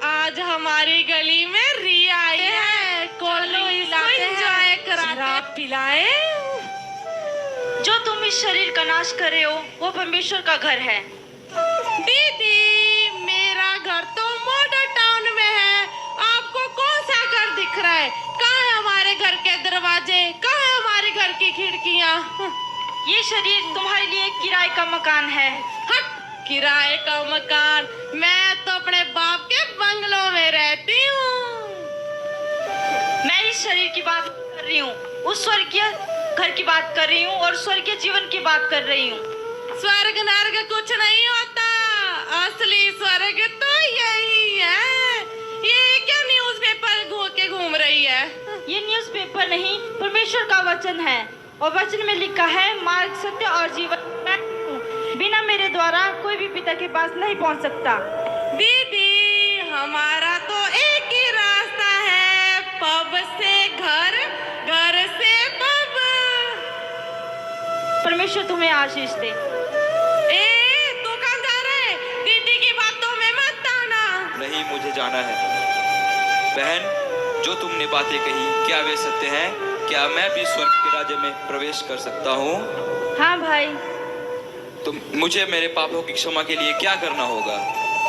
आज हमारी गली में रिया आई है, चलो इसको एंजॉय कराते हैं। पिलाए। जो तुम इस शरीर का नाश कर रहे हो वो परमेश्वर का घर है। दीदी, मेरा घर तो मॉडर्न टाउन में है, आपको कौन सा घर दिख रहा है? कहाँ है हमारे घर के दरवाजे, कहाँ है हमारे घर की खिड़कियाँ? ये शरीर तुम्हारे लिए किराए का मकान है। हट, किराए का मकान? मैं तो अपने बाप के बंगलों में रहती हूँ। मैं इस शरीर की बात कर रही हूँ, उस स्वर्गीय घर की बात कर रही हूँ और स्वर्गीय जीवन की बात कर रही हूँ। स्वर्ग नर्ग कुछ नहीं होता, असली स्वर्ग तो यही है। ये क्या न्यूज़पेपर घूम रही है? ये न्यूज़पेपर नहीं, परमेश्वर का वचन है और वचन में लिखा है, मार्ग, सत्य और जीवन मैं हूँ। बिना मेरे द्वारा कोई भी पिता के पास नहीं पहुँच सकता। दीदी, हमारा तो एक ही रास्ता है, पब से घर, घर से पब। परमेश्वर तुम्हें आशीष दे। तू कहाँ जा रहा है? दीदी की बातों में मत आना। नहीं, मुझे जाना है। बहन, जो तुमने बातें कही क्या वे सत्य हैं? क्या मैं भी स्वर्ग के राज्य में प्रवेश कर सकता हूँ? हाँ भाई। तो मुझे मेरे पापों की क्षमा के लिए क्या करना होगा?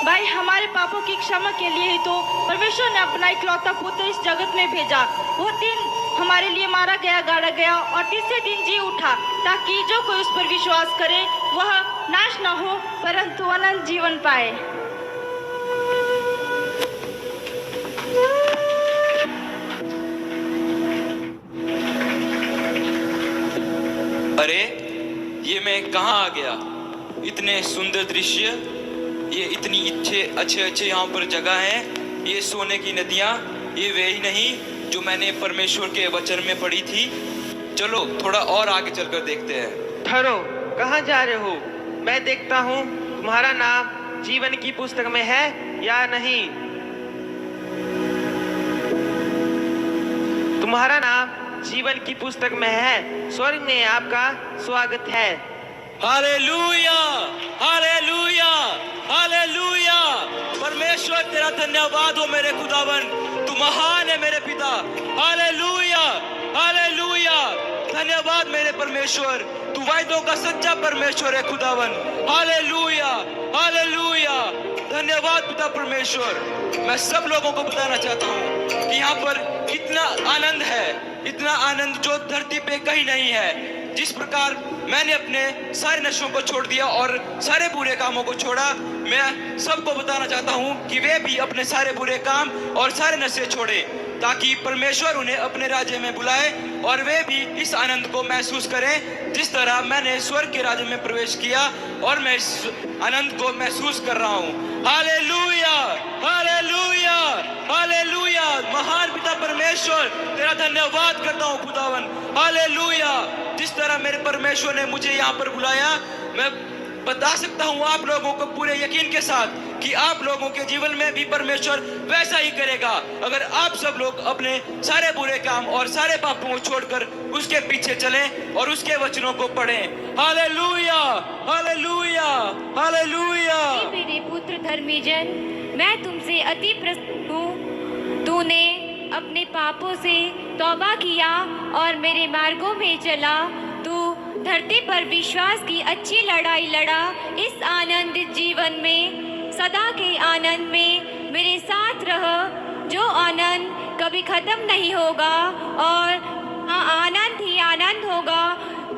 भाई, हमारे पापों की क्षमा के लिए ही तो परमेश्वर ने अपना इकलौता पुत्र इस जगत में भेजा। वो दिन हमारे लिए मारा गया, गाड़ा गया और तीसरे दिन जी उठा, ताकि जो कोई उस पर विश्वास करे वह नाश न हो परंतु अनंत जीवन पाए। अरे, ये मैं कहाँ आ गया? इतने सुंदर दृश्य, ये इतनी अच्छे यहाँ पर जगह हैं, ये सोने की नदियाँ, ये वे ही नहीं जो मैंने परमेश्वर के वचन में पढ़ी थी। चलो थोड़ा और आगे चलकर देखते हैं। ठहरो, कहाँ जा रहे हो? मैं देखता हूँ तुम्हारा नाम जीवन की पुस्तक में है या नहीं। तुम्हारा नाम जीवन की पुस्तक में है। स्वर्ग में आपका स्वागत है। Hallelujah, hallelujah, hallelujah. परमेश्वर तेरा धन्यवाद हो मेरे खुदावन, तू महान है मेरे पिता। Hallelujah, hallelujah. धन्यवाद मेरे परमेश्वर, तू वायदों का सच्चा परमेश्वर है खुदावन। Hallelujah, hallelujah. धन्यवाद पिता परमेश्वर। मैं सब लोगों को बताना चाहता हूँ कि यहाँ पर कितना आनंद है, इतना आनंद जो धरती पे कहीं नहीं है। जिस प्रकार मैंने अपने सारे नशों को छोड़ दिया और सारे बुरे कामों को छोड़ा, मैं सबको बताना चाहता हूँ कि वे भी अपने सारे बुरे काम और सारे नशे छोड़े, ताकि परमेश्वर उन्हें अपने राज्य में बुलाए और वे भी इस आनंद को महसूस करें जिस तरह मैंने स्वर्ग के राज्य में प्रवेश किया और मैं इस आनंद को महसूस कर रहा हूँ। Hallelujah, hallelujah, hallelujah. महान पिता परमेश्वर तेरा धन्यवाद करता हूँ खुदावन। हालेलुया। जिस तरह मेरे परमेश्वर ने मुझे यहाँ पर बुलाया, मैं बता सकता हूँ आप लोगों को पूरे यकीन के साथ कि आप लोगों के जीवन में भी परमेश्वर वैसा ही करेगा, अगर आप सब लोग अपने सारे बुरे काम और सारे पापों को छोड़कर उसके पीछे चलें और उसके वचनों को पढ़ें। Hallelujah, hallelujah, hallelujah. मेरे पुत्र धर्मी जन, मैं तुमसे अति प्रसन्न हूँ। तूने अपने पापों से तौबा किया और मेरे मार्गों में चला। तू धरती पर विश्वास की अच्छी लड़ाई लड़ा। इस आनंदित जीवन में, सदा के आनंद में मेरे साथ रह, जो आनंद कभी खत्म नहीं होगा और आनंद ही आनंद होगा।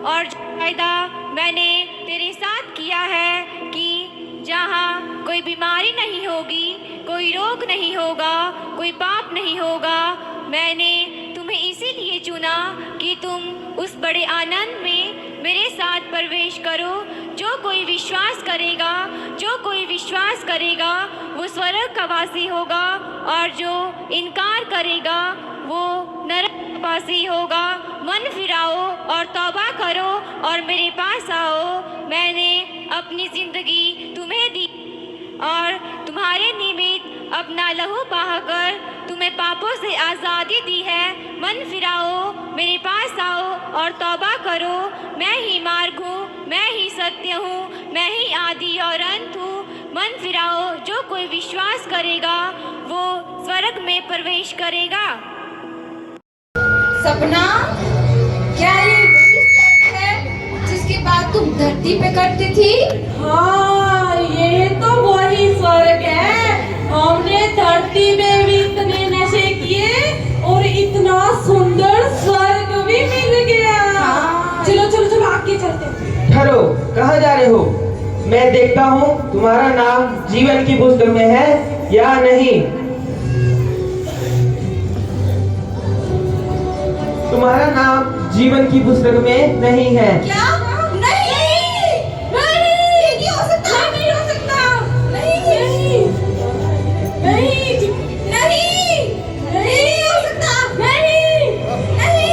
और जो वायदा मैंने तेरे साथ किया है कि जहाँ कोई बीमारी नहीं होगी, कोई रोग नहीं होगा, कोई पाप नहीं होगा, मैंने तुम्हें इसीलिए चुना कि तुम उस बड़े आनंद में मेरे साथ प्रवेश करो। जो कोई विश्वास करेगा, जो कोई विश्वास करेगा वो स्वर्ग का वासी होगा और जो इनकार करेगा वो नरक का वासी होगा। मन फिराओ और तौबा करो और मेरे पास आओ। मैंने अपनी जिंदगी तुम्हें दी और तुम्हारे निमित्त अपना लहू बहाकर तुम्हें पापों से आज़ादी दी है। मन फिराओ, मेरे पास आओ और तौबा करो। मैं ही मार्ग हूँ, मैं ही सत्य हूँ, मैं ही आदि और अंत हूँ। मन फिराओ, जो कोई विश्वास करेगा वो में प्रवेश करेगा। सपना, क्या ये वही स्टेप है जिसकी बात तुम धरती पे करती थी? हाँ, ये तो वही स्वर्ग है। हमने धरती में भी इतने नशे किए और इतना सुंदर स्वर्ग भी मिल गया। चलो चलो चलो आगे चलते हैं। ठहरो, कहाँ जा रहे हो? मैं देखता हूँ तुम्हारा नाम जीवन की पुस्तक में है या नहीं। तुम्हारा नाम जीवन की पुस्तक में नहीं है। क्या? नहीं, नहीं, ये नहीं हो सकता, नहीं हो सकता, नहीं, नहीं, नहीं, नहीं, नहीं हो सकता, नहीं, नहीं,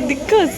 दिक्कत